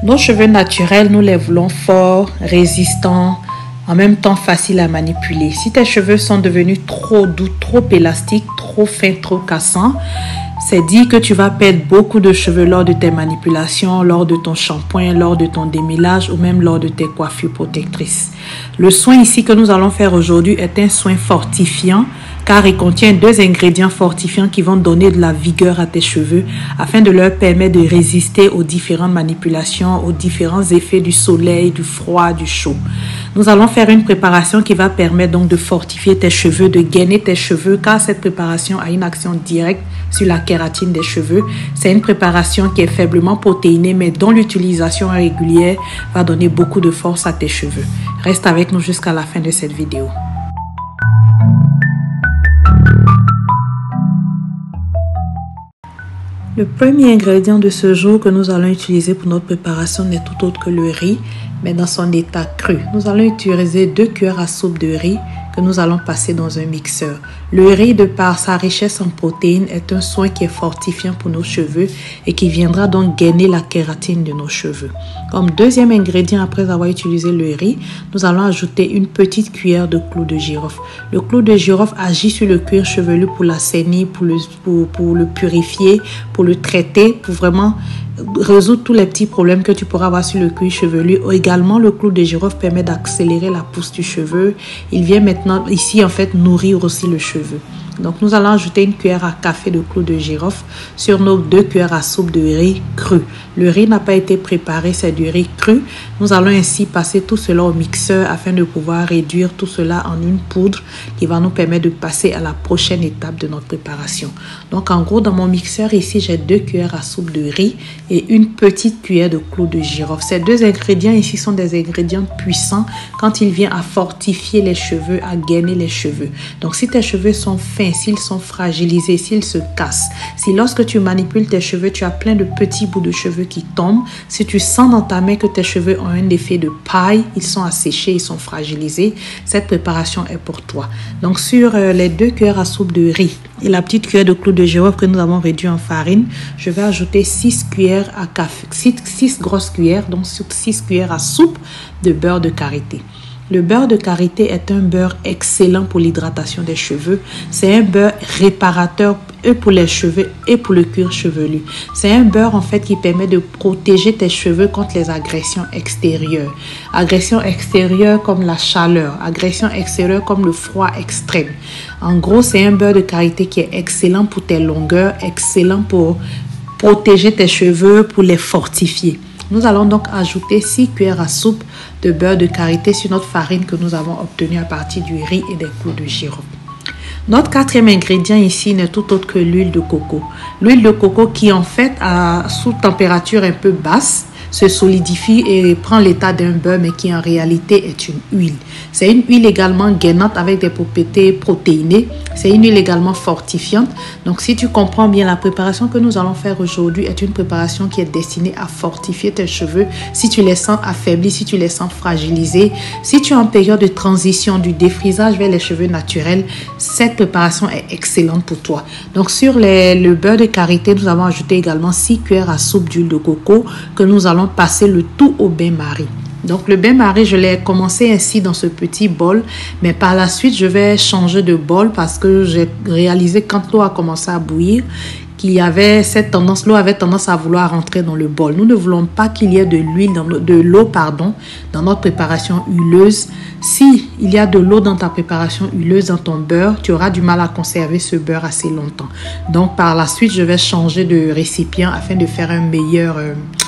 Nos cheveux naturels, nous les voulons forts, résistants, en même temps faciles à manipuler. Si tes cheveux sont devenus trop doux, trop élastiques, trop fins, trop cassants, c'est dit que tu vas perdre beaucoup de cheveux lors de tes manipulations, lors de ton shampoing, lors de ton démêlage ou même lors de tes coiffures protectrices. Le soin ici que nous allons faire aujourd'hui est un soin fortifiant car il contient 2 ingrédients fortifiants qui vont donner de la vigueur à tes cheveux afin de leur permettre de résister aux différentes manipulations, aux différents effets du soleil, du froid, du chaud. Nous allons faire une préparation qui va permettre donc de fortifier tes cheveux, de gainer tes cheveux car cette préparation a une action directe sur la kératine des cheveux. C'est une préparation qui est faiblement protéinée mais dont l'utilisation régulière va donner beaucoup de force à tes cheveux. Reste avec nous jusqu'à la fin de cette vidéo. Le premier ingrédient de ce jour que nous allons utiliser pour notre préparation n'est tout autre que le riz, mais dans son état cru. Nous allons utiliser 2 cuillères à soupe de riz que nous allons passer dans un mixeur. Le riz, de par sa richesse en protéines, est un soin qui est fortifiant pour nos cheveux et qui viendra donc gainer la kératine de nos cheveux. Comme deuxième ingrédient, après avoir utilisé le riz, nous allons ajouter une petite cuillère de clou de girofle. Le clou de girofle agit sur le cuir chevelu pour l'assainir, pour le purifier, pour le traiter, pour vraiment résoudre tous les petits problèmes que tu pourras avoir sur le cuir chevelu. Également, le clou de girofle permet d'accélérer la pousse du cheveu. Il vient maintenant ici en fait nourrir aussi le cheveu. Donc nous allons ajouter une cuillère à café de clou de girofle sur nos 2 cuillères à soupe de riz cru. Le riz n'a pas été préparé, c'est du riz cru. Nous allons ainsi passer tout cela au mixeur afin de pouvoir réduire tout cela en une poudre qui va nous permettre de passer à la prochaine étape de notre préparation. Donc en gros, dans mon mixeur ici, j'ai 2 cuillères à soupe de riz et une petite cuillère de clou de girofle. Ces 2 ingrédients ici sont des ingrédients puissants quand il vient à fortifier les cheveux, à gainer les cheveux. Donc si tes cheveux sont fins, s'ils sont fragilisés, s'ils se cassent, si lorsque tu manipules tes cheveux, tu as plein de petits bouts de cheveux qui tombent, si tu sens dans ta main que tes cheveux ont un effet de paille, ils sont asséchés, ils sont fragilisés, cette préparation est pour toi. Donc sur les 2 cuillères à soupe de riz et la petite cuillère de clou de girofle que nous avons réduit en farine, je vais ajouter 6 cuillères à café, 6 grosses cuillères, donc 6 cuillères à soupe de beurre de karité. Le beurre de karité est un beurre excellent pour l'hydratation des cheveux. C'est un beurre réparateur et pour les cheveux et pour le cuir chevelu. C'est un beurre en fait qui permet de protéger tes cheveux contre les agressions extérieures. Agressions extérieures comme la chaleur, agressions extérieures comme le froid extrême. En gros, c'est un beurre de karité qui est excellent pour tes longueurs, excellent pour protéger tes cheveux, pour les fortifier. Nous allons donc ajouter 6 cuillères à soupe de beurre de karité sur notre farine que nous avons obtenue à partir du riz et des clous de girofle. Notre 4e ingrédient ici n'est tout autre que l'huile de coco. L'huile de coco qui en fait, sous température un peu basse, se solidifie et prend l'état d'un beurre, mais qui en réalité est une huile. C'est une huile également gainante avec des propriétés protéinées. C'est une huile également fortifiante. Donc, si tu comprends bien, la préparation que nous allons faire aujourd'hui est une préparation qui est destinée à fortifier tes cheveux. Si tu les sens affaiblis, si tu les sens fragilisés, si tu es en période de transition du défrisage vers les cheveux naturels, cette préparation est excellente pour toi. Donc, sur le beurre de karité, nous avons ajouté également 6 cuillères à soupe d'huile de coco que nous allons passer le tout au bain-marie. Donc le bain-marie, je l'ai commencé ainsi dans ce petit bol, mais par la suite, je vais changer de bol parce que j'ai réalisé quand l'eau a commencé à bouillir qu'il y avait cette tendance, l'eau avait tendance à vouloir rentrer dans le bol. Nous ne voulons pas qu'il y ait de l'huile, de l'eau dans notre préparation huileuse. Si il y a de l'eau dans ta préparation huileuse, dans ton beurre, tu auras du mal à conserver ce beurre assez longtemps. Donc par la suite, je vais changer de récipient afin de faire un meilleur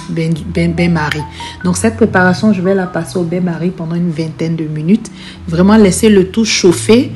bain-marie. Donc cette préparation, je vais la passer au bain-marie pendant une vingtaine de minutes. Vraiment laisser le tout chauffer.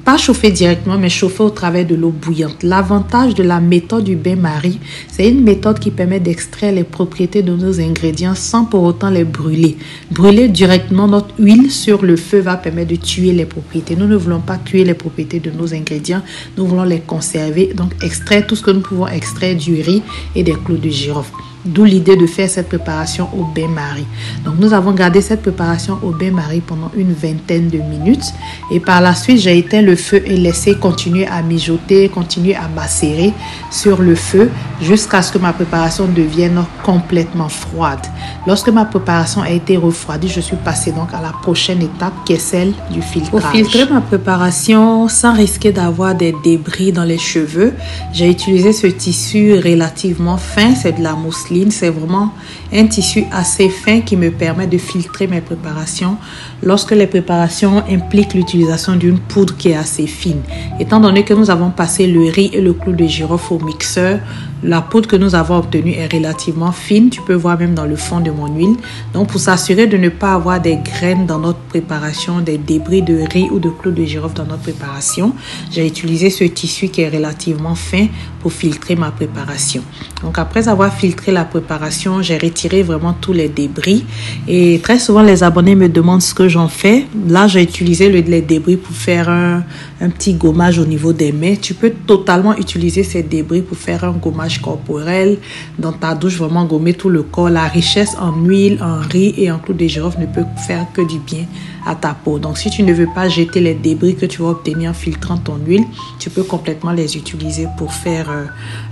Pas chauffer directement, mais chauffer au travers de l'eau bouillante. L'avantage de la méthode du bain-marie, c'est une méthode qui permet d'extraire les propriétés de nos ingrédients sans pour autant les brûler. Brûler directement notre huile sur le feu va permettre de tuer les propriétés. Nous ne voulons pas tuer les propriétés de nos ingrédients, nous voulons les conserver. Donc extraire tout ce que nous pouvons extraire du riz et des clous de girofle. D'où l'idée de faire cette préparation au bain-marie. Donc, nous avons gardé cette préparation au bain-marie pendant une vingtaine de minutes. Et par la suite, j'ai éteint le feu et laissé continuer à mijoter, continuer à macérer sur le feu jusqu'à ce que ma préparation devienne complètement froide. Lorsque ma préparation a été refroidie, je suis passée donc à la prochaine étape qui est celle du filtrage. Pour filtrer ma préparation sans risquer d'avoir des débris dans les cheveux, j'ai utilisé ce tissu relativement fin, c'est de la mousseline, c'est vraiment un tissu assez fin qui me permet de filtrer mes préparations lorsque les préparations impliquent l'utilisation d'une poudre qui est assez fine. Étant donné que nous avons passé le riz et le clou de girofle au mixeur, la poudre que nous avons obtenue est relativement fine. Tu peux voir même dans le fond de mon huile. Donc, pour s'assurer de ne pas avoir des graines dans notre préparation, des débris de riz ou de clou de girofle dans notre préparation, j'ai utilisé ce tissu qui est relativement fin pour filtrer ma préparation. Donc, après avoir filtré la préparation, j'ai retiré vraiment tous les débris. Et très souvent, les abonnés me demandent ce que j'en fais. Là, j'ai utilisé les débris pour faire un petit gommage au niveau des mains. Tu peux totalement utiliser ces débris pour faire un gommage corporel dans ta douche, vraiment gommer tout le corps. La richesse en huile, en riz et en clou de girofle ne peut faire que du bien à ta peau. Donc, si tu ne veux pas jeter les débris que tu vas obtenir en filtrant ton huile, tu peux complètement les utiliser pour faire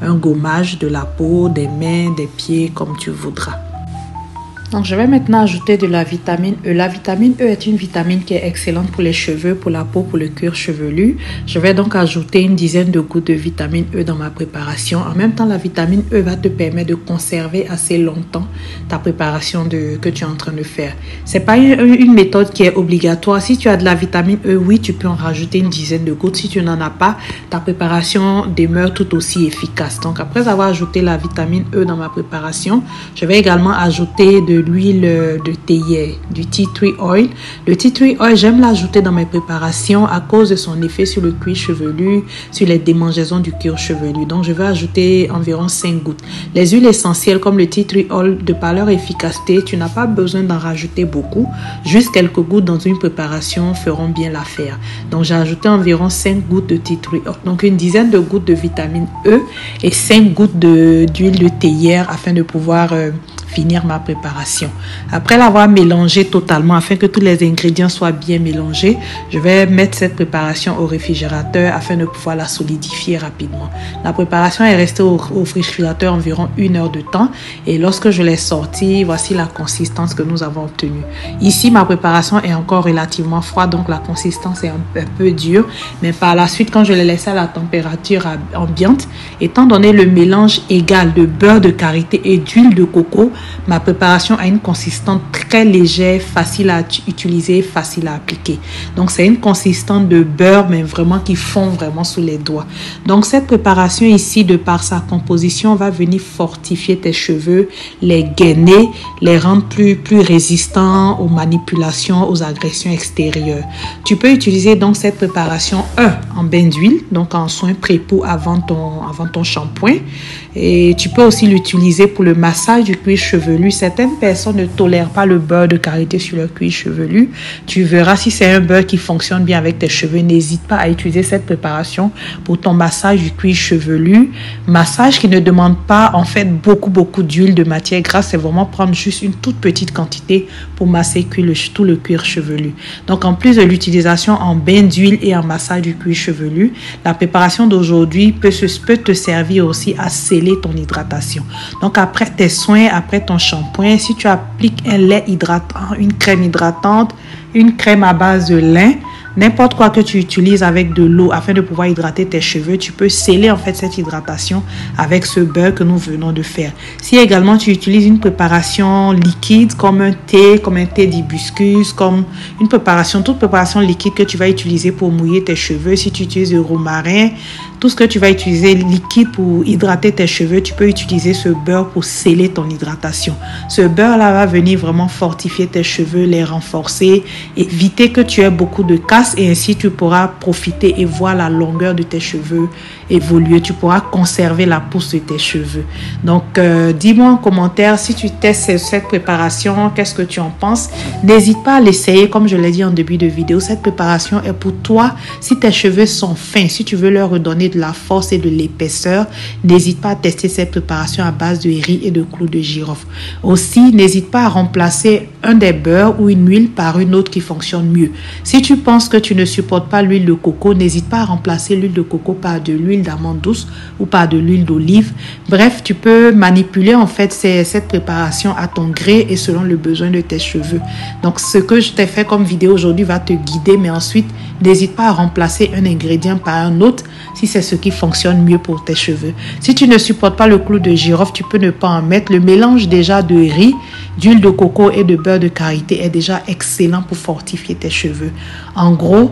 un gommage de la peau, des mains, des pieds, comme tu voudras. Donc, je vais maintenant ajouter de la vitamine E. La vitamine E est une vitamine qui est excellente pour les cheveux, pour la peau, pour le cuir chevelu. Je vais donc ajouter une dizaine de gouttes de vitamine E dans ma préparation. En même temps, la vitamine E va te permettre de conserver assez longtemps ta préparation que tu es en train de faire. C'est pas une méthode qui est obligatoire. Si tu as de la vitamine E, oui, tu peux en rajouter une dizaine de gouttes. Si tu n'en as pas, ta préparation demeure tout aussi efficace. Donc, après avoir ajouté la vitamine E dans ma préparation, je vais également ajouter de l'huile de théière, du tea tree oil. Le tea tree oil, j'aime l'ajouter dans mes préparations à cause de son effet sur le cuir chevelu, sur les démangeaisons du cuir chevelu. Donc, je vais ajouter environ 5 gouttes. Les huiles essentielles comme le tea tree oil, de par leur efficacité, tu n'as pas besoin d'en rajouter beaucoup. Juste quelques gouttes dans une préparation feront bien l'affaire. Donc, j'ai ajouté environ 5 gouttes de tea tree oil. Donc, une dizaine de gouttes de vitamine E et 5 gouttes d'huile de théière afin de pouvoir finir ma préparation. Après l'avoir mélangé totalement afin que tous les ingrédients soient bien mélangés, je vais mettre cette préparation au réfrigérateur afin de pouvoir la solidifier rapidement. La préparation est restée au réfrigérateur environ 1 heure de temps et lorsque je l'ai sortie, voici la consistance que nous avons obtenue. Ici, ma préparation est encore relativement froide, donc la consistance est un peu dure, mais par la suite, quand je l'ai laissée à la température ambiante, étant donné le mélange égal de beurre de karité et d'huile de coco, ma préparation a une consistance très légère, facile à utiliser, facile à appliquer. Donc, c'est une consistance de beurre, mais vraiment qui fond vraiment sous les doigts. Donc, cette préparation ici, de par sa composition, va venir fortifier tes cheveux, les gainer, les rendre plus résistants aux manipulations, aux agressions extérieures. Tu peux utiliser donc cette préparation en bain d'huile, donc en soin pré-peau avant ton shampoing. Et tu peux aussi l'utiliser pour le massage du cuir chevelu. Certaines personnes ne tolèrent pas le beurre de karité sur leur cuir chevelu. Tu verras si c'est un beurre qui fonctionne bien avec tes cheveux. N'hésite pas à utiliser cette préparation pour ton massage du cuir chevelu. Massage qui ne demande pas en fait beaucoup d'huile de matière grasse. C'est vraiment prendre juste une toute petite quantité pour masser tout le cuir chevelu. Donc en plus de l'utilisation en bain d'huile et en massage du cuir chevelu, la préparation d'aujourd'hui peut te servir aussi à sceller ton hydratation. Donc après tes soins, après ton shampoing, si tu appliques un lait hydratant, une crème hydratante, une crème à base de lin, n'importe quoi que tu utilises avec de l'eau afin de pouvoir hydrater tes cheveux, tu peux sceller en fait cette hydratation avec ce beurre que nous venons de faire. Si également tu utilises une préparation liquide comme un thé d'hibiscus, comme toute préparation liquide que tu vas utiliser pour mouiller tes cheveux, si tu utilises le romarin, tout ce que tu vas utiliser liquide pour hydrater tes cheveux, tu peux utiliser ce beurre pour sceller ton hydratation. Ce beurre-là va venir vraiment fortifier tes cheveux, les renforcer, éviter que tu aies beaucoup de casse et ainsi tu pourras profiter et voir la longueur de tes cheveux évoluer. Tu pourras conserver la pousse de tes cheveux. Donc, dis-moi en commentaire si tu testes cette préparation, qu'est-ce que tu en penses. N'hésite pas à l'essayer, comme je l'ai dit en début de vidéo. Cette préparation est pour toi si tes cheveux sont fins, si tu veux leur redonner donner de la force et de l'épaisseur, n'hésite pas à tester cette préparation à base de riz et de clous de girofle. Aussi, n'hésite pas à remplacer un des beurres ou une huile par une autre qui fonctionne mieux. Si tu penses que tu ne supportes pas l'huile de coco, n'hésite pas à remplacer l'huile de coco par de l'huile d'amande douce ou par de l'huile d'olive. Bref, tu peux manipuler en fait cette préparation à ton gré et selon le besoin de tes cheveux. Donc, ce que je t'ai fait comme vidéo aujourd'hui va te guider, mais ensuite, n'hésite pas à remplacer un ingrédient par un autre si c'est ce qui fonctionne mieux pour tes cheveux. Si tu ne supportes pas le clou de girofle, tu peux ne pas en mettre. Le mélange déjà de riz, d'huile de coco et de beurre de karité est déjà excellent pour fortifier tes cheveux. En gros,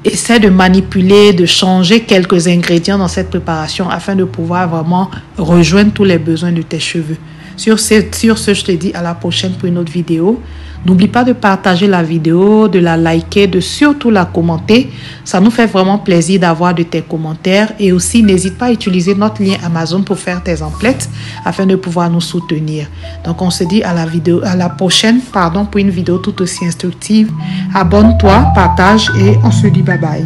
essaie de manipuler, de changer quelques ingrédients dans cette préparation afin de pouvoir vraiment rejoindre tous les besoins de tes cheveux. Sur ce, je te dis à la prochaine pour une autre vidéo. N'oublie pas de partager la vidéo, de la liker, de surtout la commenter. Ça nous fait vraiment plaisir d'avoir de tes commentaires. Et aussi, n'hésite pas à utiliser notre lien Amazon pour faire tes emplettes afin de pouvoir nous soutenir. Donc, on se dit à la prochaine, pour une vidéo tout aussi instructive. Abonne-toi, partage et on se dit bye bye.